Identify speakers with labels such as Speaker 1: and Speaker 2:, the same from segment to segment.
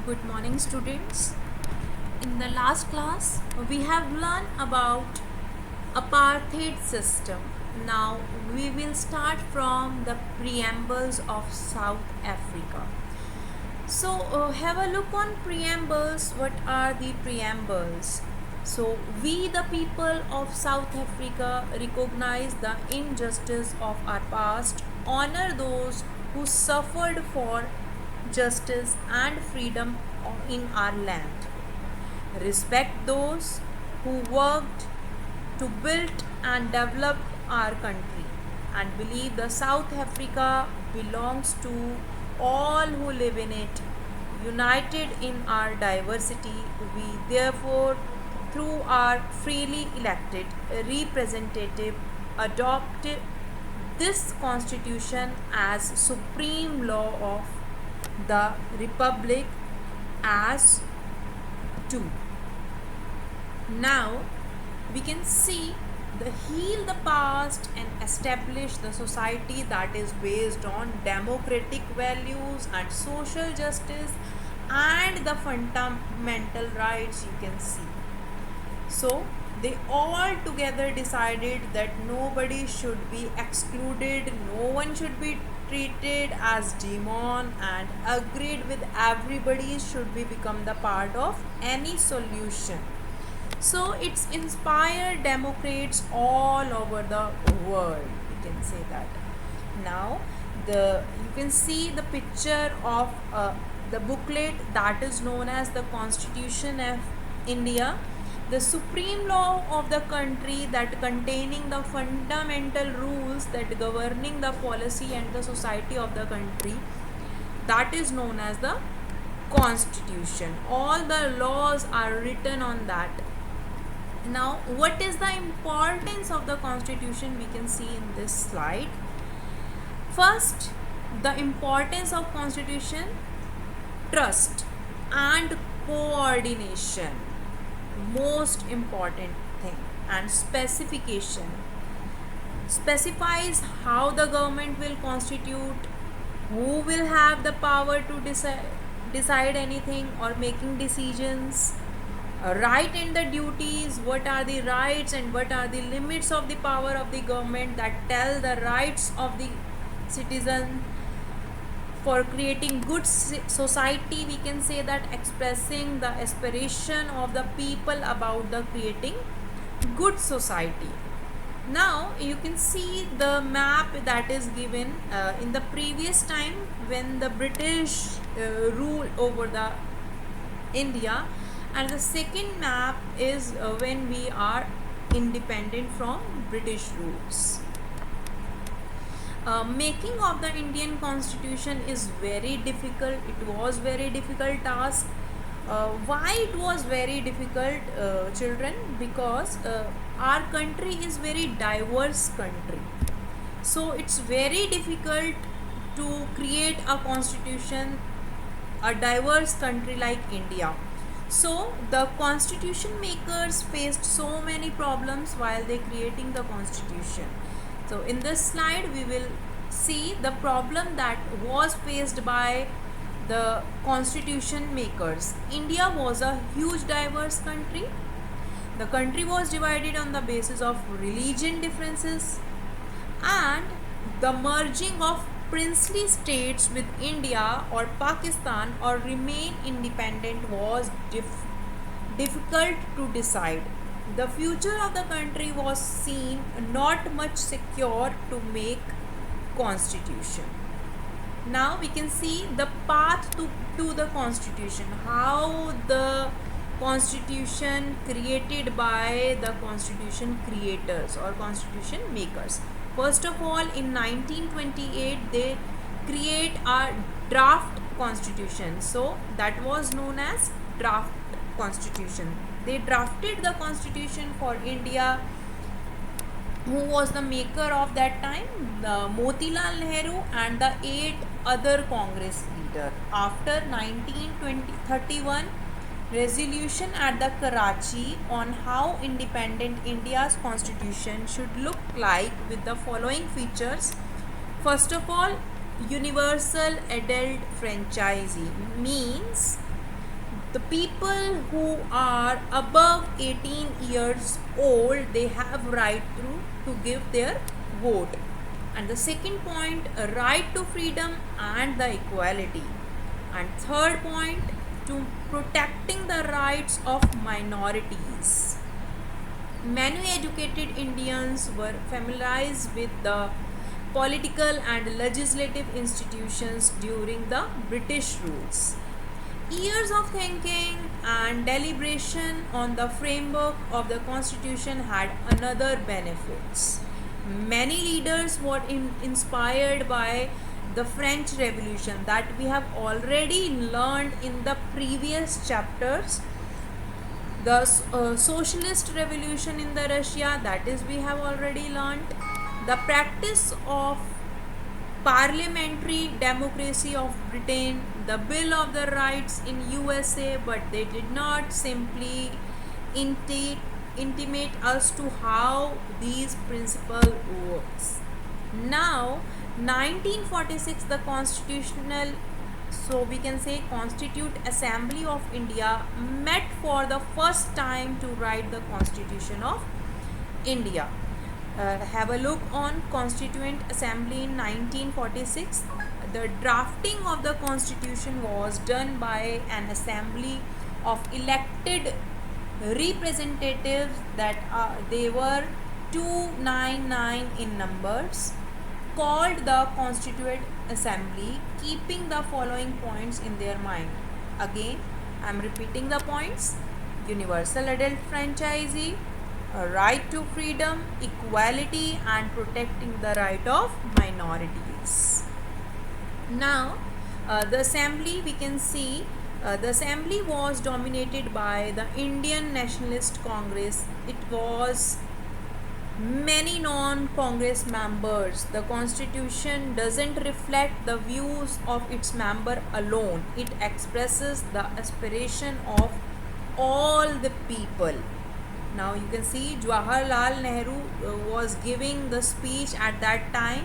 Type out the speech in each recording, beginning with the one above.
Speaker 1: Good morning, students. In the last class, we have learned about apartheid system. Now we will start from the preambles of South Africa. So have a look on preambles. What are the preambles? So we the people of South Africa recognize the injustice of our past, honor those who suffered for justice and freedom in our land, respect those who worked to build and develop our country, and believe the South Africa belongs to all who live in it. United in our diversity, we therefore, through our freely elected representative, adopt this constitution as supreme law of the republic as to. Now we can see the heal the past and establish the society that is based on democratic values and social justice and the fundamental rights. You can see, so they all together decided that nobody should be excluded, no one should be treated as demon, and agreed with everybody should be become the part of any solution. So it's inspired democrats all over the world, we can say that. Now you can see the picture of the booklet that is known as the Constitution of India, the supreme law of the country, that containing the fundamental rules that governing the policy and the society of the country, that is known as the Constitution. All the laws are written on that. Now what is the importance of the Constitution, we can see in this slide. First, the importance of Constitution: trust and coordination, most important thing. And specification specifies how the government will constitute, who will have the power to decide anything or making decisions, right and the duties, what are the rights and what are the limits of the power of the government, that tell the rights of the citizen for creating good society. We can say that expressing the aspiration of the people about the creating good society. Now you can see the map that is given in the previous time when the British ruled over the India, and the second map is when we are independent from British rules. Making of the Indian Constitution is very difficult. It was very difficult task. Why it was very difficult, children? Because our country is very diverse country, so it's very difficult to create a constitution, a diverse country like India. So the constitution makers faced so many problems while they creating the constitution. So in this slide we will see the problem that was faced by the constitution makers. India was a huge diverse country. The country was divided on the basis of religion differences, and the merging of princely states with India or Pakistan or remain independent was difficult to decide. The future of the country was seen not much secure to make constitution. Now we can see the path to the constitution, how the constitution created by the constitution creators or constitution makers. First of all, in 1928 they create a draft constitution, so that was known as draft constitution. They drafted the constitution for India. Who was the maker of that time? The Motilal Nehru and the 8 other Congress leader. After 1931 resolution at the Karachi on how independent India's constitution should look like with the following features. First of all, universal adult franchise means the people who are above 18 years old, they have right to give their vote. And the second point, a right to freedom and the equality. And third point, to protecting the rights of minorities. Many educated Indians were familiarized with the political and legislative institutions during the British rules. Years of thinking and deliberation on the framework of the constitution had another benefits. Many leaders were inspired by the French Revolution that we have already learned in the previous chapters. The socialist revolution in the Russia, that is we have already learned. The practice of parliamentary democracy of Britain, the Bill of the Rights in USA, but they did not simply intimate us to how these principle works. Now 1946, the constitutional, so we can say Constituent Assembly of India met for the first time to write the Constitution of India. Have a look on Constituent Assembly in 1946. The drafting of the constitution was done by an assembly of elected representatives that they were 299 in numbers, called the Constituent Assembly, keeping the following points in their mind. Again, I am repeating the points: universal adult franchise, a right to freedom, equality, and protecting the right of minorities. Now, the assembly, we can see the assembly was dominated by the Indian Nationalist Congress. It was many non-Congress members. The constitution doesn't reflect the views of its member alone. It expresses the aspiration of all the people. Now you can see Jawaharlal Nehru was giving the speech at that time,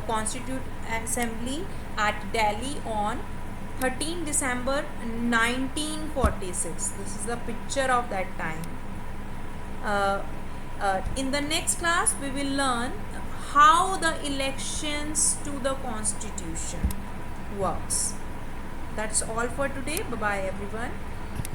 Speaker 1: Constituent Assembly at Delhi on 13 December 1946. This is the picture of that time. In the next class, we will learn how the elections to the constitution works. That's all for today. Bye bye everyone.